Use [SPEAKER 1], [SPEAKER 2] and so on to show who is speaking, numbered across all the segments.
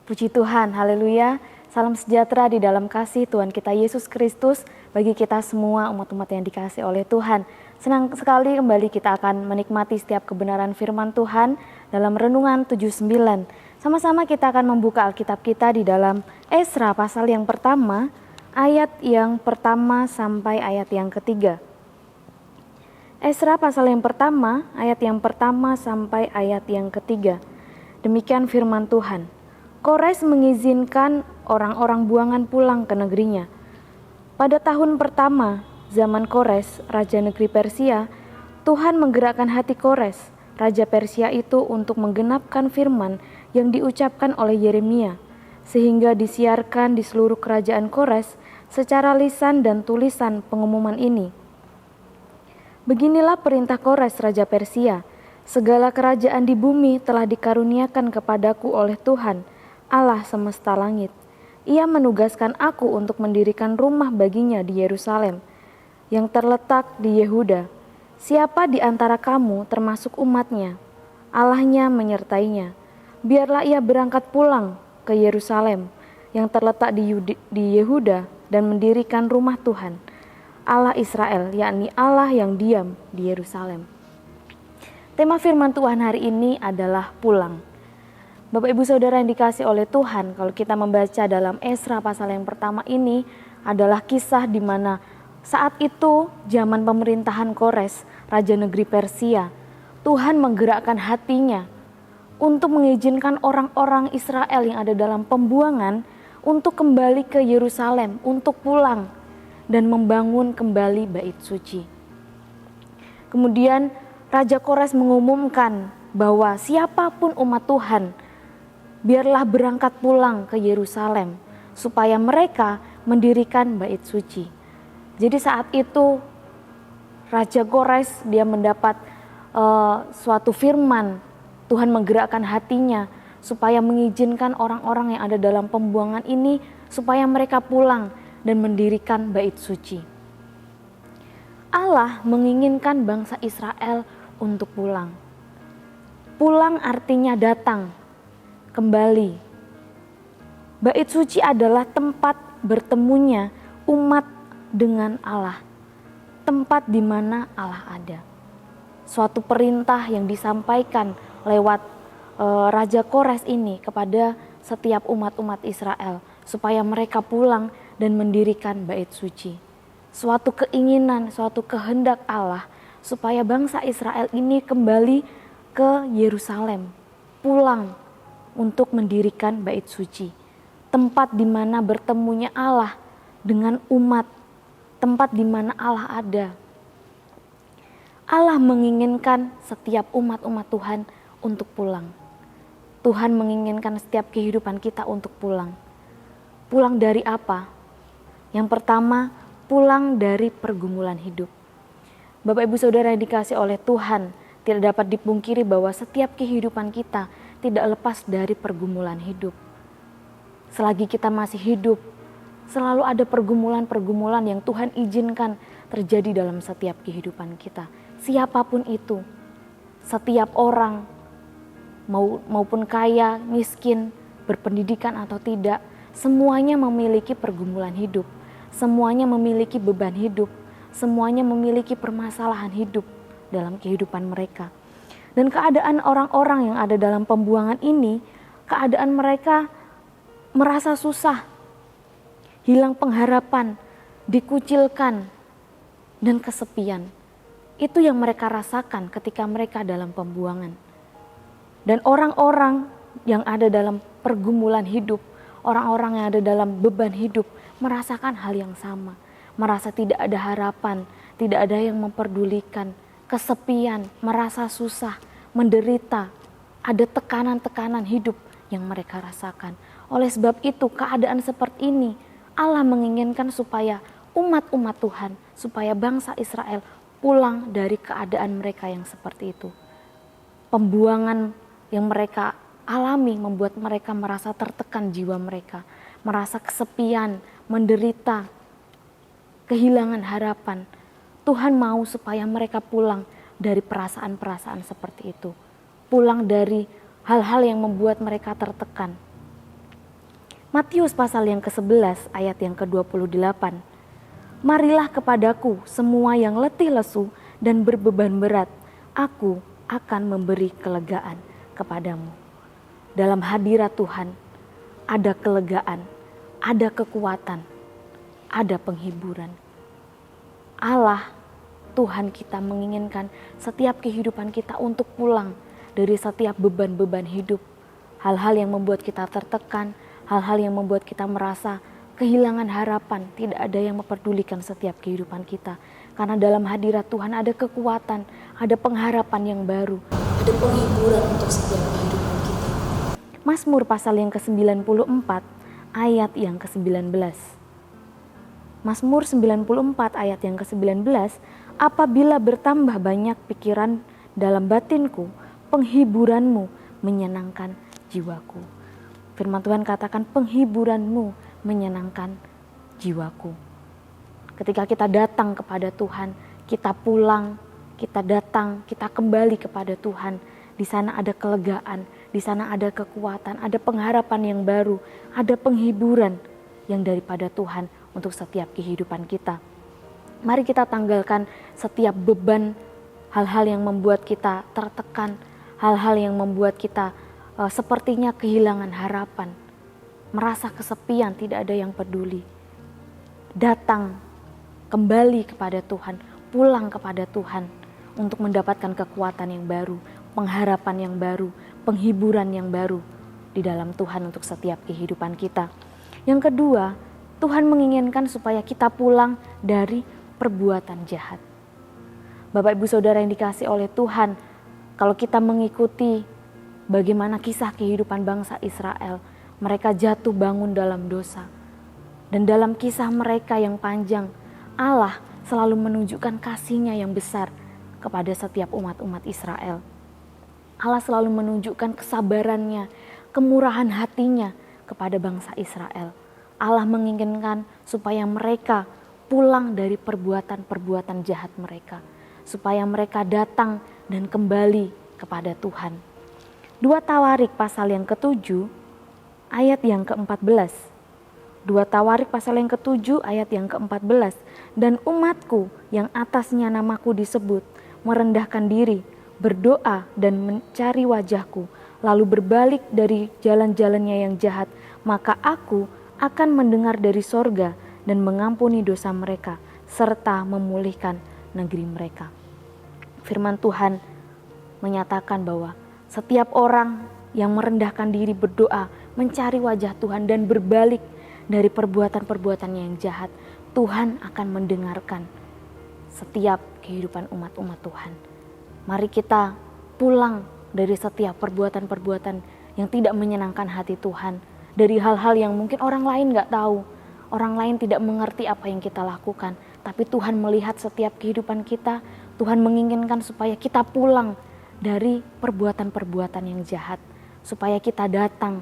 [SPEAKER 1] Puji Tuhan, haleluya. Salam sejahtera di dalam kasih Tuhan kita Yesus Kristus bagi kita semua umat-umat yang dikasihi oleh Tuhan. Senang sekali kembali kita akan menikmati setiap kebenaran firman Tuhan dalam Renungan 79. Sama-sama kita akan membuka Alkitab kita di dalam Esra pasal yang pertama, ayat yang pertama sampai ayat yang ketiga. Esra pasal yang pertama, ayat yang pertama sampai ayat yang ketiga. Demikian firman Tuhan. Kores mengizinkan orang-orang buangan pulang ke negerinya. Pada tahun pertama, zaman Kores, Raja Negeri Persia, Tuhan menggerakkan hati Kores, Raja Persia itu untuk menggenapkan firman yang diucapkan oleh Yeremia, sehingga disiarkan di seluruh kerajaan Kores secara lisan dan tulisan pengumuman ini. Beginilah perintah Kores, Raja Persia, segala kerajaan di bumi telah dikaruniakan kepadaku oleh Tuhan, Allah semesta langit. Ia menugaskan aku untuk mendirikan rumah baginya di Yerusalem, yang terletak di Yehuda. Siapa di antara kamu termasuk umatnya, Allahnya menyertainya. Biarlah ia berangkat pulang ke Yerusalem, yang terletak di Yehuda, dan mendirikan rumah Tuhan, Allah Israel, yakni Allah yang diam di Yerusalem. Tema firman Tuhan hari ini adalah pulang. Bapak Ibu Saudara yang dikasihi oleh Tuhan, kalau kita membaca dalam Esra pasal yang pertama ini adalah kisah di mana saat itu zaman pemerintahan Kores, Raja Negeri Persia, Tuhan menggerakkan hatinya untuk mengizinkan orang-orang Israel yang ada dalam pembuangan untuk kembali ke Yerusalem, untuk pulang dan membangun kembali bait suci. Kemudian Raja Kores mengumumkan bahwa siapapun umat Tuhan, biarlah berangkat pulang ke Yerusalem supaya mereka mendirikan bait suci. Jadi saat itu Raja Kores dia mendapat suatu firman, Tuhan menggerakkan hatinya supaya mengizinkan orang-orang yang ada dalam pembuangan ini supaya mereka pulang dan mendirikan bait suci. Allah menginginkan bangsa Israel untuk pulang. Pulang artinya datang kembali. Bait suci adalah tempat bertemunya umat dengan Allah, tempat di mana Allah ada. Suatu perintah yang disampaikan lewat Raja Kores ini kepada setiap umat-umat Israel supaya mereka pulang dan mendirikan bait suci. Suatu keinginan, suatu kehendak Allah supaya bangsa Israel ini kembali ke Yerusalem, pulang untuk mendirikan bait suci, tempat di mana bertemunya Allah dengan umat, tempat di mana Allah ada. Allah menginginkan setiap umat-umat Tuhan untuk pulang. Tuhan menginginkan setiap kehidupan kita untuk pulang. Pulang dari apa? Yang pertama, pulang dari pergumulan hidup. Bapak Ibu Saudara yang dikasihi oleh Tuhan, tidak dapat dipungkiri bahwa setiap kehidupan kita tidak lepas dari pergumulan hidup. Selagi kita masih hidup, selalu ada pergumulan-pergumulan yang Tuhan izinkan terjadi dalam setiap kehidupan kita. Siapapun itu, setiap orang, maupun kaya, miskin, berpendidikan atau tidak, semuanya memiliki pergumulan hidup. Semuanya memiliki beban hidup. Semuanya memiliki permasalahan hidup dalam kehidupan mereka. Dan keadaan orang-orang yang ada dalam pembuangan ini, keadaan mereka merasa susah, hilang pengharapan, dikucilkan, dan kesepian. Itu yang mereka rasakan ketika mereka dalam pembuangan. Dan orang-orang yang ada dalam pergumulan hidup, orang-orang yang ada dalam beban hidup, merasakan hal yang sama. Merasa tidak ada harapan, tidak ada yang memperdulikan, kesepian, merasa susah, menderita, ada tekanan-tekanan hidup yang mereka rasakan. Oleh sebab itu, keadaan seperti ini Allah menginginkan supaya umat-umat Tuhan, supaya bangsa Israel pulang dari keadaan mereka yang seperti itu. Pembuangan yang mereka alami membuat mereka merasa tertekan jiwa mereka, merasa kesepian, menderita, kehilangan harapan. Tuhan mau supaya mereka pulang dari perasaan-perasaan seperti itu. Pulang dari hal-hal yang membuat mereka tertekan. Matius pasal yang ke-11 ayat yang ke-28. Marilah kepadaku semua yang letih lesu dan berbeban berat, aku akan memberi kelegaan kepadamu. Dalam hadirat Tuhan ada kelegaan, ada kekuatan, ada penghiburan. Allah, Tuhan kita menginginkan setiap kehidupan kita untuk pulang dari setiap beban-beban hidup. Hal-hal yang membuat kita tertekan, hal-hal yang membuat kita merasa kehilangan harapan, tidak ada yang memperdulikan setiap kehidupan kita. Karena dalam hadirat Tuhan ada kekuatan, ada pengharapan yang baru, ada penghiburan untuk setiap kehidupan kita. Mazmur pasal yang ke-94 ayat yang ke-19. Mazmur 94 ayat yang ke-19, apabila bertambah banyak pikiran dalam batinku, penghiburanmu menyenangkan jiwaku. Firman Tuhan katakan penghiburanmu menyenangkan jiwaku. Ketika kita datang kepada Tuhan, kita pulang, kita datang, kita kembali kepada Tuhan. Di sana ada kelegaan, di sana ada kekuatan, ada pengharapan yang baru, ada penghiburan yang daripada Tuhan untuk setiap kehidupan kita. Mari kita tanggalkan setiap beban, hal-hal yang membuat kita tertekan, hal-hal yang membuat kita sepertinya kehilangan harapan, merasa kesepian, tidak ada yang peduli. Datang kembali kepada Tuhan, pulang kepada Tuhan untuk mendapatkan kekuatan yang baru, pengharapan yang baru, penghiburan yang baru di dalam Tuhan untuk setiap kehidupan kita. Yang kedua, Tuhan menginginkan supaya kita pulang dari perbuatan jahat. Bapak Ibu Saudara yang dikasihi oleh Tuhan, kalau kita mengikuti bagaimana kisah kehidupan bangsa Israel, mereka jatuh bangun dalam dosa. Dan dalam kisah mereka yang panjang, Allah selalu menunjukkan kasih-Nya yang besar kepada setiap umat-umat Israel. Allah selalu menunjukkan kesabarannya, kemurahan hatinya kepada bangsa Israel. Allah menginginkan supaya mereka pulang dari perbuatan-perbuatan jahat mereka, supaya mereka datang dan kembali kepada Tuhan. 2 Tawarik pasal yang ke-7 ayat yang ke-14. 2 Tawarik pasal yang ke-7 ayat yang ke-14. Dan umatku yang atasnya namaku disebut merendahkan diri, berdoa dan mencari wajahku, lalu berbalik dari jalan-jalannya yang jahat, maka aku akan mendengar dari sorga dan mengampuni dosa mereka, serta memulihkan negeri mereka. Firman Tuhan menyatakan bahwa setiap orang yang merendahkan diri, berdoa, mencari wajah Tuhan dan berbalik dari perbuatan-perbuatannya yang jahat, Tuhan akan mendengarkan setiap kehidupan umat-umat Tuhan. Mari kita pulang dari setiap perbuatan-perbuatan yang tidak menyenangkan hati Tuhan, dari hal-hal yang mungkin orang lain gak tahu, orang lain tidak mengerti apa yang kita lakukan, tapi Tuhan melihat setiap kehidupan kita. Tuhan menginginkan supaya kita pulang dari perbuatan-perbuatan yang jahat, supaya kita datang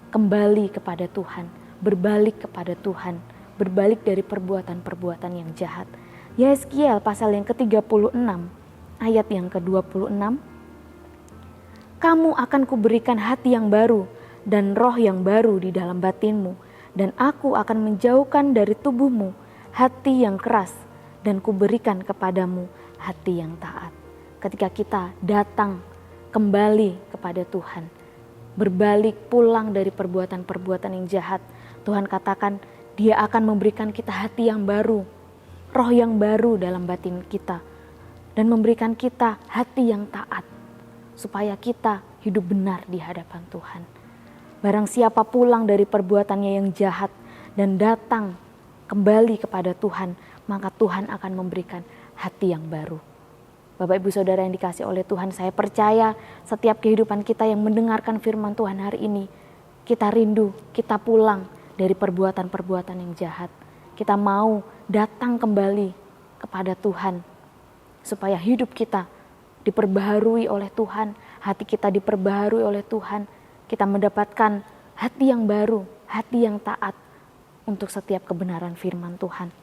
[SPEAKER 1] kembali kepada Tuhan, berbalik kepada Tuhan, berbalik dari perbuatan-perbuatan yang jahat. Yeskiel pasal yang ke-36 ayat yang ke-26, kamu akan kuberikan hati yang baru dan roh yang baru di dalam batinmu, dan aku akan menjauhkan dari tubuhmu hati yang keras dan kuberikan kepadamu hati yang taat. Ketika kita datang kembali kepada Tuhan, berbalik pulang dari perbuatan-perbuatan yang jahat, Tuhan katakan Dia akan memberikan kita hati yang baru, roh yang baru dalam batin kita, dan memberikan kita hati yang taat, supaya kita hidup benar di hadapan Tuhan. Barang siapa pulang dari perbuatannya yang jahat dan datang kembali kepada Tuhan, maka Tuhan akan memberikan hati yang baru. Bapak Ibu Saudara yang dikasihi oleh Tuhan, saya percaya setiap kehidupan kita yang mendengarkan firman Tuhan hari ini, kita rindu, kita pulang dari perbuatan-perbuatan yang jahat. Kita mau datang kembali kepada Tuhan, supaya hidup kita diperbaharui oleh Tuhan, hati kita diperbaharui oleh Tuhan, kita mendapatkan hati yang baru, hati yang taat untuk setiap kebenaran firman Tuhan.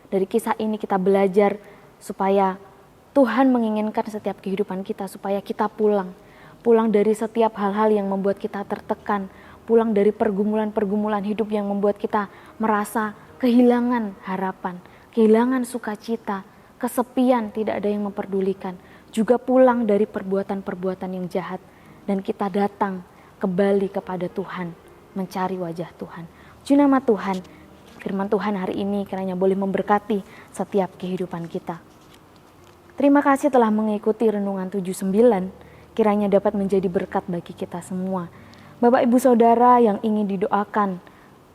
[SPEAKER 1] Dari kisah ini kita belajar supaya Tuhan menginginkan setiap kehidupan kita supaya kita pulang dari setiap hal-hal yang membuat kita tertekan, pulang dari pergumulan-pergumulan hidup yang membuat kita merasa kehilangan harapan, kehilangan sukacita, kesepian, tidak ada yang memperdulikan. Juga pulang dari perbuatan-perbuatan yang jahat, dan kita datang kembali kepada Tuhan, mencari wajah Tuhan. Puji nama Tuhan, firman Tuhan hari ini kiranya boleh memberkati setiap kehidupan kita. Terima kasih telah mengikuti Renungan 79, kiranya dapat menjadi berkat bagi kita semua. Bapak Ibu Saudara yang ingin didoakan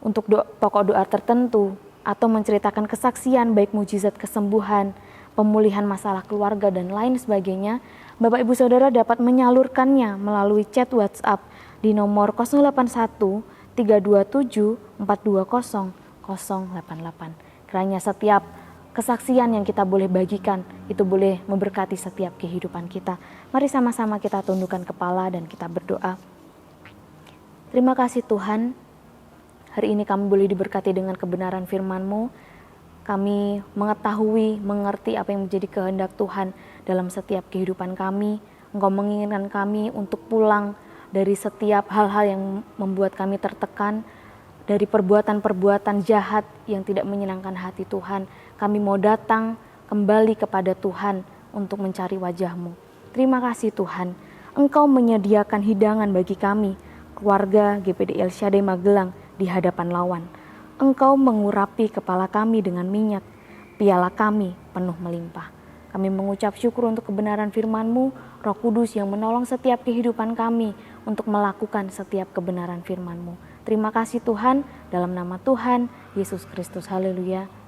[SPEAKER 1] untuk pokok doa tertentu, atau menceritakan kesaksian baik mujizat kesembuhan, pemulihan masalah keluarga dan lain sebagainya, Bapak Ibu Saudara dapat menyalurkannya melalui chat WhatsApp di nomor 081 327 420 088. Kiranya setiap kesaksian yang kita boleh bagikan itu boleh memberkati setiap kehidupan kita. Mari sama-sama kita tundukkan kepala dan kita berdoa. Terima kasih Tuhan, hari ini kami boleh diberkati dengan kebenaran firman-Mu. Kami mengetahui, mengerti apa yang menjadi kehendak Tuhan dalam setiap kehidupan kami. Engkau menginginkan kami untuk pulang dari setiap hal-hal yang membuat kami tertekan, dari perbuatan-perbuatan jahat yang tidak menyenangkan hati Tuhan. Kami mau datang kembali kepada Tuhan untuk mencari wajah-Mu. Terima kasih Tuhan, Engkau menyediakan hidangan bagi kami, keluarga GPD El Shaddai Magelang di hadapan lawan. Engkau mengurapi kepala kami dengan minyak, piala kami penuh melimpah. Kami mengucap syukur untuk kebenaran firman-Mu, Roh Kudus yang menolong setiap kehidupan kami untuk melakukan setiap kebenaran firman-Mu. Terima kasih Tuhan, dalam nama Tuhan Yesus Kristus. Haleluya.